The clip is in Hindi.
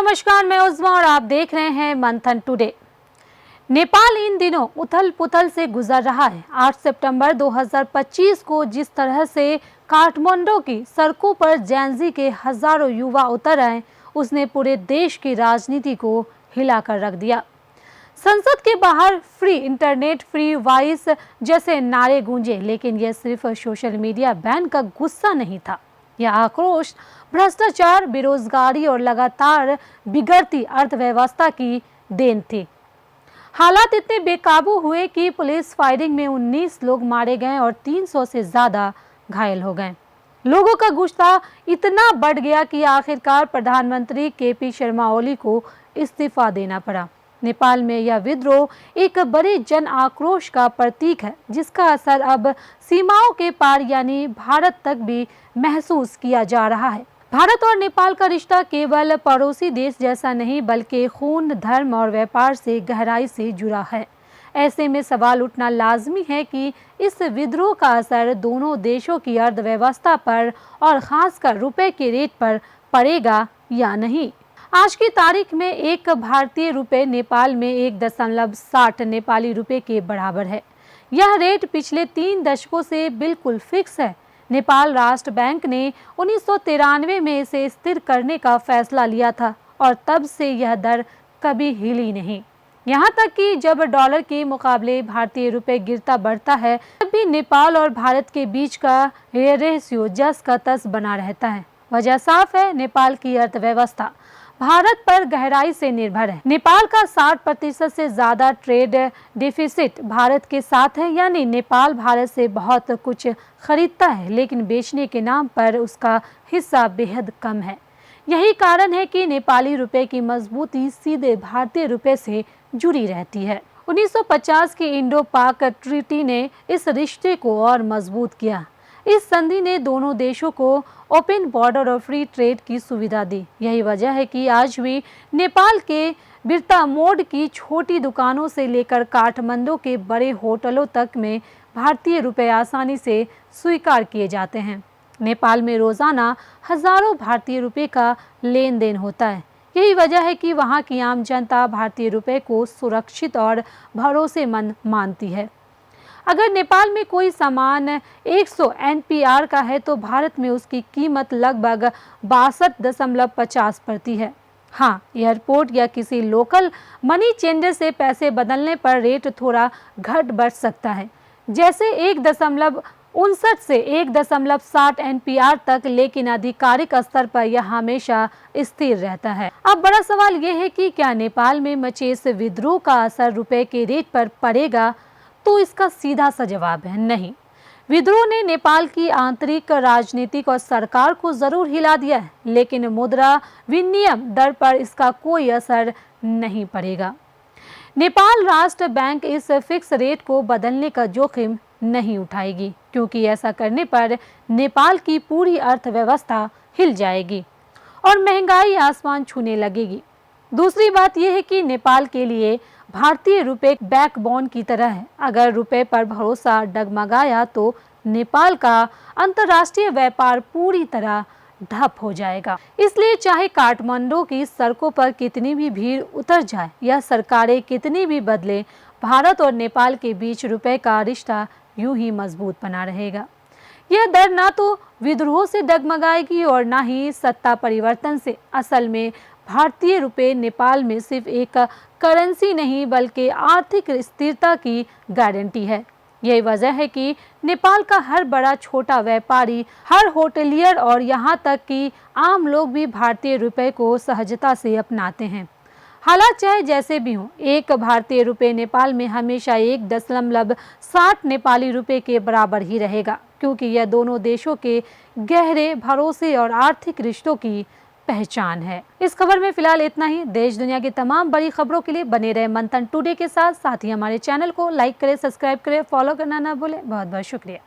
नमस्कार, मैं उज़्मा और आप देख रहे हैं मंथन टुडे। नेपाल इन दिनों उथल पुथल से गुजर रहा है। 8 सितंबर 2025 को जिस तरह से काठमांडू की सड़कों पर जेन-ज़ी के हजारों युवा उतर आए, उसने पूरे देश की राजनीति को हिलाकर रख दिया। संसद के बाहर फ्री इंटरनेट, फ्री वॉइस जैसे नारे गूंजे, लेकिन यह सिर्फ सोशल मीडिया बैन का गुस्सा नहीं था। यह आक्रोश भ्रष्टाचार, बेरोजगारी और लगातार बिगड़ती अर्थव्यवस्था की देन थी। हालात इतने बेकाबू हुए कि पुलिस फायरिंग में 19 लोग मारे गए और 300 से ज्यादा घायल हो गए। लोगों का गुस्सा इतना बढ़ गया कि आखिरकार प्रधानमंत्री केपी शर्मा ओली को इस्तीफा देना पड़ा। नेपाल में यह विद्रोह एक बड़े जन आक्रोश का प्रतीक है, जिसका असर अब सीमाओं के पार यानी भारत तक भी महसूस किया जा रहा है। भारत और नेपाल का रिश्ता केवल पड़ोसी देश जैसा नहीं, बल्कि खून, धर्म और व्यापार से गहराई से जुड़ा है। ऐसे में सवाल उठना लाजमी है कि इस विद्रोह का असर दोनों देशों की अर्थव्यवस्था पर और खासकर रुपए के रेट पर पड़ेगा या नहीं। आज की तारीख में एक भारतीय रुपए नेपाल में 1.60 नेपाली रुपए के बराबर है। यह रेट पिछले 3 दशकों से बिल्कुल फिक्स है। नेपाल राष्ट्र बैंक ने 1993 में इसे स्थिर करने का फैसला लिया था और तब से यह दर कभी हिली नहीं। यहाँ तक कि जब डॉलर के मुकाबले भारतीय रुपए गिरता बढ़ता है, तब भी नेपाल और भारत के बीच का ये रेशियो जस का तस बना रहता है। वजह साफ है, नेपाल की अर्थव्यवस्था भारत पर गहराई से निर्भर है। नेपाल का 60% से ज्यादा ट्रेड डिफिसिट भारत के साथ है, यानी नेपाल भारत से बहुत कुछ खरीदता है, लेकिन बेचने के नाम पर उसका हिस्सा बेहद कम है। यही कारण है कि नेपाली रुपए की मजबूती सीधे भारतीय रुपए से जुड़ी रहती है। 1950 की इंडो पाक ट्रीटी ने इस रिश्ते को और मजबूत किया। इस संधि ने दोनों देशों को ओपन बॉर्डर और फ्री ट्रेड की सुविधा दी। यही वजह है कि आज भी नेपाल के बिरता मोड़ की छोटी दुकानों से लेकर काठमांडू के बड़े होटलों तक में भारतीय रुपए आसानी से स्वीकार किए जाते हैं। नेपाल में रोजाना हजारों भारतीय रुपए का लेन देन होता है। यही वजह है कि वहाँ की आम जनता भारतीय रुपए को सुरक्षित और भरोसेमंद मानती है। अगर नेपाल में कोई सामान 100 NPR का है, तो भारत में उसकी कीमत लगभग 62.50 पड़ती है। हाँ, एयरपोर्ट या किसी लोकल मनी चेंजर से पैसे बदलने पर रेट थोड़ा घट बढ़ सकता है, जैसे 1.59 से 1.60 NPR तक, लेकिन आधिकारिक स्तर पर यह हमेशा स्थिर रहता है। अब बड़ा सवाल यह है कि क्या नेपाल में मचे इस विद्रोह का असर रुपए के रेट पर पड़ेगा? तो इसका सीधा सा जवाब है नहीं। विद्रोह ने नेपाल की आंतरिक राजनीतिक और सरकार को जरूर हिला दिया है, लेकिन मुद्रा विनिमय दर पर इसका कोई असर नहीं पड़ेगा। नेपाल राष्ट्र बैंक इस फिक्स रेट को बदलने का जोखिम नहीं उठाएगी, क्योंकि ऐसा करने पर नेपाल की पूरी अर्थव्यवस्था हिल जाएगी और महंगाई आसमान छूने लगेगी। दूसरी बात यह है कि नेपाल के लिए भारतीय रुपए बैकबोन की तरह है। अगर रुपए पर भरोसा डगमगाया तो नेपाल का अंतर्राष्ट्रीय व्यापार पूरी तरह ठप हो जाएगा। इसलिए चाहे काठमांडू की सड़कों पर कितनी भी भीड़ उतर जाए या सरकारें कितनी भी बदले, भारत और नेपाल के बीच रुपए का रिश्ता यूं ही मजबूत बना रहेगा। यह दर ना तो विद्रोह से डगमगाएगी और ना ही सत्ता परिवर्तन से। असल में भारतीय रुपए नेपाल में सिर्फ एक करेंसी नहीं, बल्कि आर्थिक स्थिरता की गारंटी है। यही वजह है कि नेपाल का हर बड़ा छोटा व्यापारी, हर होटलियर और यहाँ तक कि आम लोग भी भारतीय रुपए को सहजता से अपनाते हैं। हालात चाहे जैसे भी हों, एक भारतीय रुपए नेपाल में हमेशा 1.60 नेपाली रुपए के बराबर ही रहेगा, क्योंकि यह दोनों देशों के गहरे भरोसे और आर्थिक रिश्तों की पहचान है। इस खबर में फिलहाल इतना ही। देश दुनिया की तमाम बड़ी खबरों के लिए बने रहे मंथन टुडे के साथ ही हमारे चैनल को लाइक करें, सब्सक्राइब करें, फॉलो करना ना भूलें। बहुत बहुत शुक्रिया।